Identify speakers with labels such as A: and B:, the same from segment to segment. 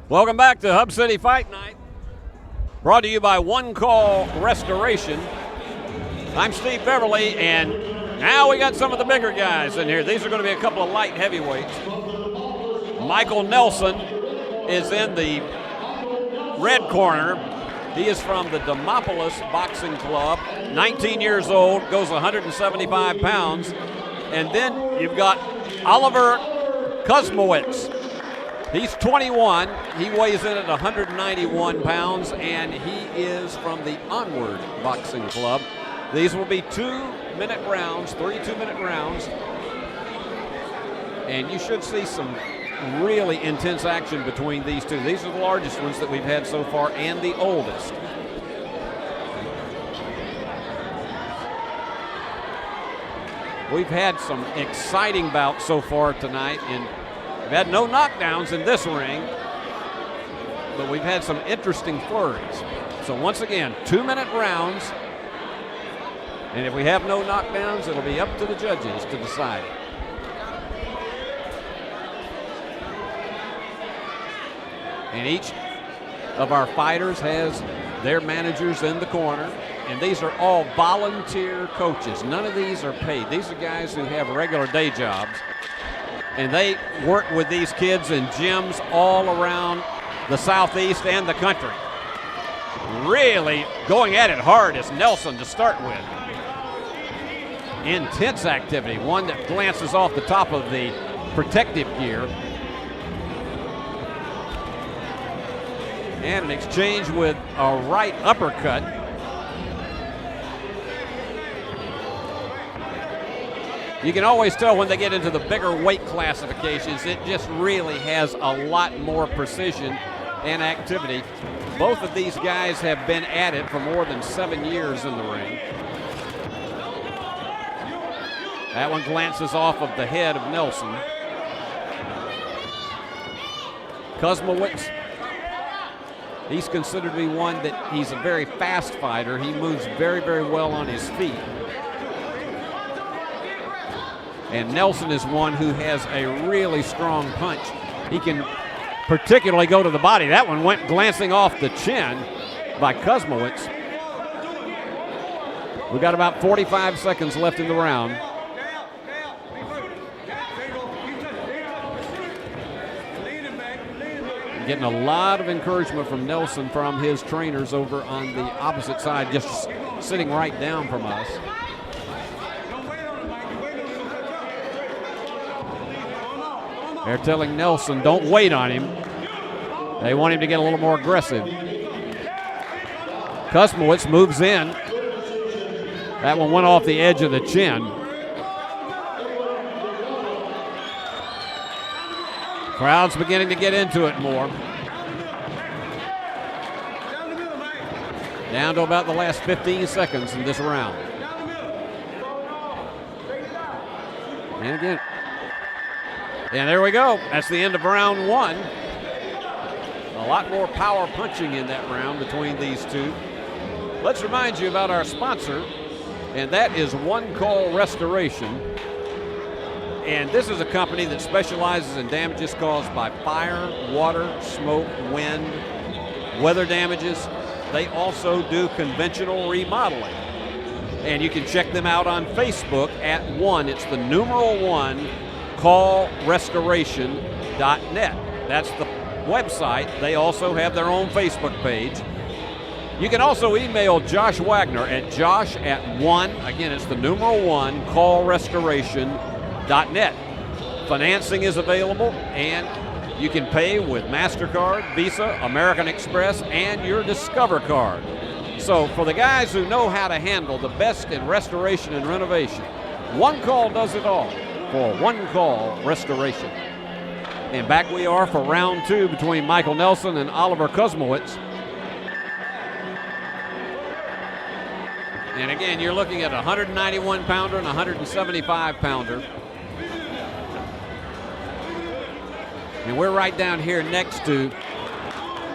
A: Welcome back to Hub City Fight Night, brought to you by One Call Restoration. I'm Steve Beverly, and now we got some of the bigger guys in here. These are going to be a couple of light heavyweights. Michael Nelson is in the red corner. He is from the Demopolis Boxing Club, 19 years old, goes 175 pounds. And then you've got Oliver Kuzmowycz. He's 21. He weighs in at 191 pounds, and he is from the Onward Boxing Club. These will be 2-minute rounds, 3 2-minute rounds. And you should see some really intense action between these two. These are the largest ones that we've had so far and the oldest. We've had some exciting bouts so far tonight, and we've had no knockdowns in this ring, but we've had some interesting flurries. So once again, 2-minute rounds, and if we have no knockdowns, it'll be up to the judges to decide. And each of our fighters has their managers in the corner, and these are all volunteer coaches. None of these are paid. These are guys who have regular day jobs, and they work with these kids in gyms all around the Southeast and the country. Really going at it hard is Nelson to start with. Intense activity, one that glances off the top of the protective gear. And an exchange with a right uppercut. You can always tell when they get into the bigger weight classifications, it just really has a lot more precision and activity. Both of these guys have been at it for more than 7 years in the ring. That one glances off of the head of Nelson. Kuzmowycz, he's considered to be one that he's a very fast fighter. He moves very, very well on his feet. And Nelson is one who has a really strong punch. He can particularly go to the body. That one went glancing off the chin by Kuzmowycz. We got about 45 seconds left in the round. Getting a lot of encouragement from Nelson from his trainers over on the opposite side, just sitting right down from us. They're telling Nelson, don't wait on him. They want him to get a little more aggressive. Kuzmowycz moves in. That one went off the edge of the chin. Crowd's beginning to get into it more. Down to about the last 15 seconds in this round. And again. And there we go. That's the end of round one. A lot more power punching in that round between these two. Let's remind you about our sponsor, and that is One Call Restoration. And this is a company that specializes in damages caused by fire, water, smoke, wind, weather damages. They also do conventional remodeling. And you can check them out on Facebook at it's the numeral 1, callrestoration.net. That's the website. They also have their own Facebook page. You can also email Josh Wagner at josh@1, again, it's the numeral 1, callrestoration.net. Financing is available, and you can pay with MasterCard, Visa, American Express, and your Discover card. So for the guys who know how to handle the best in restoration and renovation, One Call does it all for One Call Restoration. And back we are for round two between Michael Nelson and Oliver Kuzmowycz. And again, you're looking at a 191-pounder and a 175-pounder. And we're right down here next to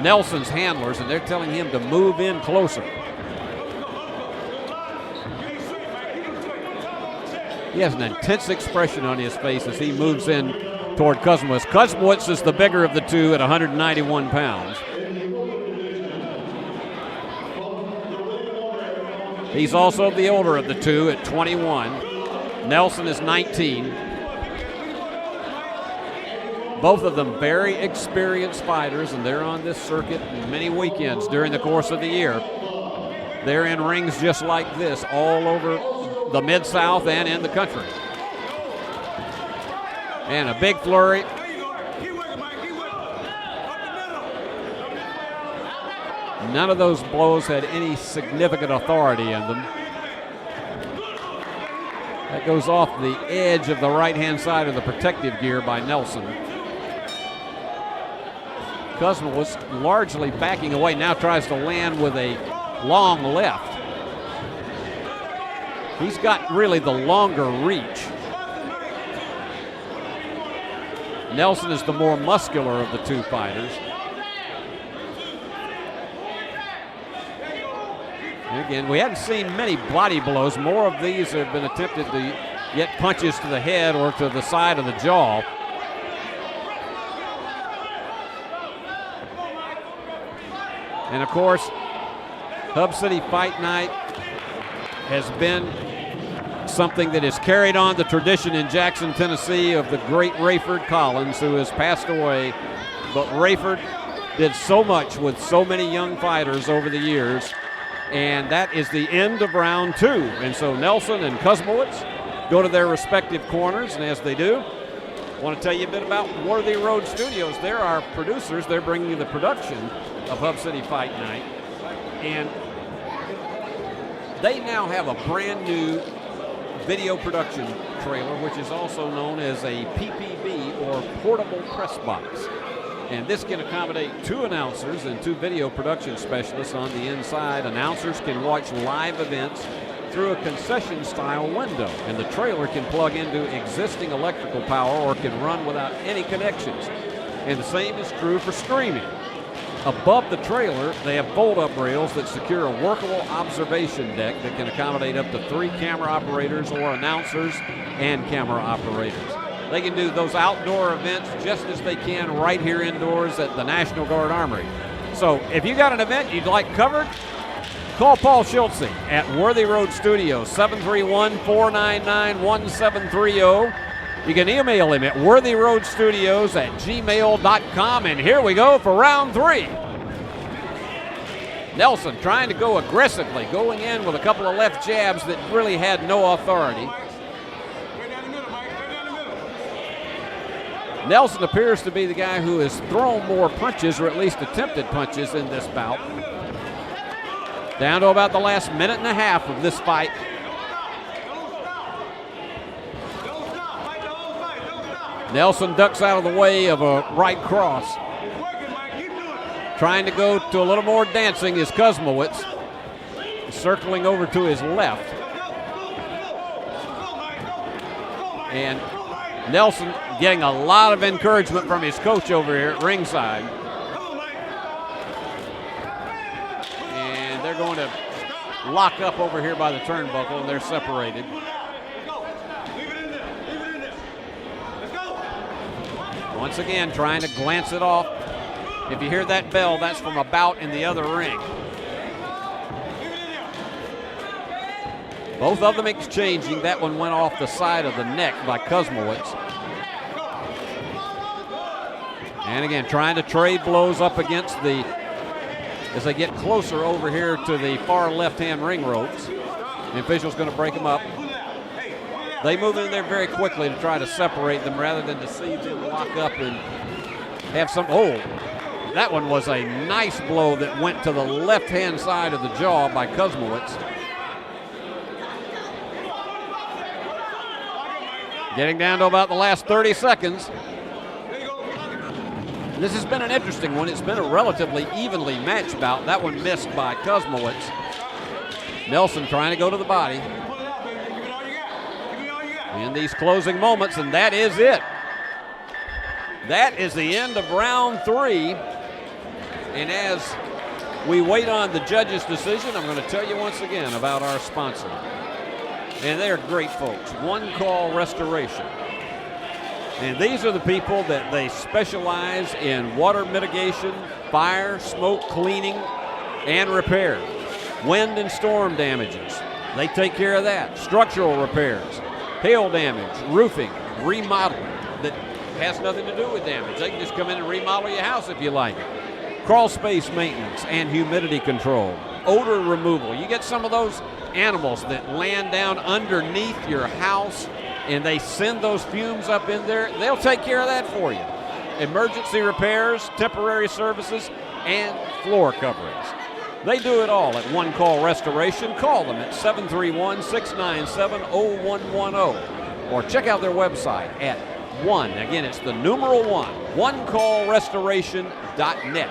A: Nelson's handlers, and they're telling him to move in closer. He has an intense expression on his face as he moves in toward Kuzmowycz. Kuzmowycz is the bigger of the two at 191 pounds. He's also the older of the two at 21. Nelson is 19. Both of them very experienced fighters, and they're on this circuit many weekends during the course of the year. They're in rings just like this all over the Mid-South and in the country. And a big flurry. None of those blows had any significant authority in them. That goes off the edge of the right-hand side of the protective gear by Nelson. Kuzmowycz largely backing away, now tries to land with a long left. He's got really the longer reach. Nelson is the more muscular of the two fighters. And again, we haven't seen many body blows. More of these have been attempted to get punches to the head or to the side of the jaw. And of course, Hub City Fight Night has been something that has carried on the tradition in Jackson, Tennessee of the great Rayford Collins, who has passed away. But Rayford did so much with so many young fighters over the years. And that is the end of round two. And so Nelson and Kuzmowycz go to their respective corners, and as they do, I want to tell you a bit about Worthy Road Studios. They're our producers. They're bringing you the production of Hub City Fight Night. And they now have a brand new video production trailer, which is also known as a PPB, or portable press box. And this can accommodate 2 announcers and 2 video production specialists on the inside. Announcers can watch live events through a concession-style window, and the trailer can plug into existing electrical power or can run without any connections. And the same is true for streaming. Above the trailer, they have fold-up rails that secure a workable observation deck that can accommodate up to 3 camera operators or announcers and camera operators. They can do those outdoor events just as they can right here indoors at the National Guard Armory. So if you got an event you'd like covered, call Paul Schultze at Worthy Road Studios, 731-499-1730. You can email him at worthyroadstudios@gmail.com. And here we go for round 3. Nelson trying to go aggressively, going in with a couple of left jabs that really had no authority. Nelson appears to be the guy who has thrown more punches, or at least attempted punches, in this bout. Down to about the last minute and a half of this fight. Nelson ducks out of the way of a right cross. Trying to go to a little more dancing is Kuzmowycz, circling over to his left. And Nelson getting a lot of encouragement from his coach over here at ringside. And they're going to lock up over here by the turnbuckle, and they're separated. Once again, trying to glance it off. If you hear that bell, that's from a bout in the other ring. Both of them exchanging. That one went off the side of the neck by Kuzmowycz. And again, trying to trade blows up against the, as they get closer over here to the far left-hand ring ropes. The official's going to break them up. They move in there very quickly to try to separate them rather than to see them lock up and have some, oh, that one was a nice blow that went to the left-hand side of the jaw by Kuzmowycz. Getting down to about the last 30 seconds. This has been an interesting one. It's been a relatively evenly matched bout. That one missed by Kuzmowycz. Nelson trying to go to the body in these closing moments, and that is it. That is the end of round 3. And as we wait on the judge's decision, I'm going to tell you once again about our sponsor. And they're great folks. One Call Restoration. And these are the people that they specialize in water mitigation, fire, smoke cleaning, and repair. Wind and storm damages, they take care of that. Structural repairs, hail damage, roofing, remodeling that has nothing to do with damage. They can just come in and remodel your house if you like it. Crawl space maintenance and humidity control, odor removal. You get some of those animals that land down underneath your house and they send those fumes up in there. They'll take care of that for you. Emergency repairs, temporary services, and floor coverings. They do it all at One Call Restoration. Call them at 731-697-0110 or check out their website at again, it's the numeral 1callrestoration.net,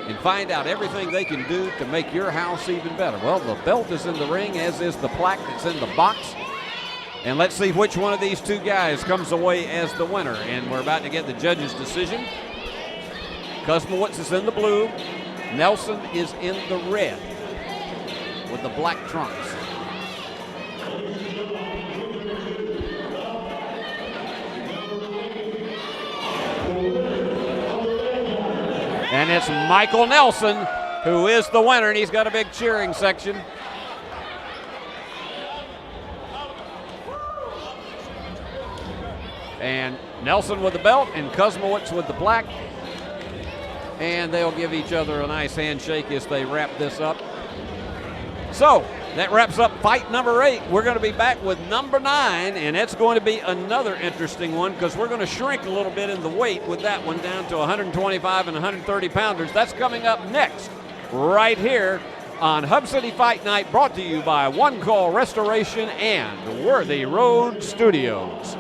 A: and find out everything they can do to make your house even better. Well, the belt is in the ring, as is the plaque that's in the box. And let's see which one of these two guys comes away as the winner. And we're about to get the judge's decision. Kuzmowycz is in the blue. Nelson is in the red with the black trunks. And it's Michael Nelson who is the winner, and he's got a big cheering section. And Nelson with the belt and Kuzmowycz with the plaque. And they'll give each other a nice handshake as they wrap this up. So that wraps up fight number 8. We're going to be back with number 9, and it's going to be another interesting one because we're going to shrink a little bit in the weight with that one down to 125 and 130 pounders. That's coming up next right here on Hub City Fight Night, brought to you by One Call Restoration and Worthy Road Studios.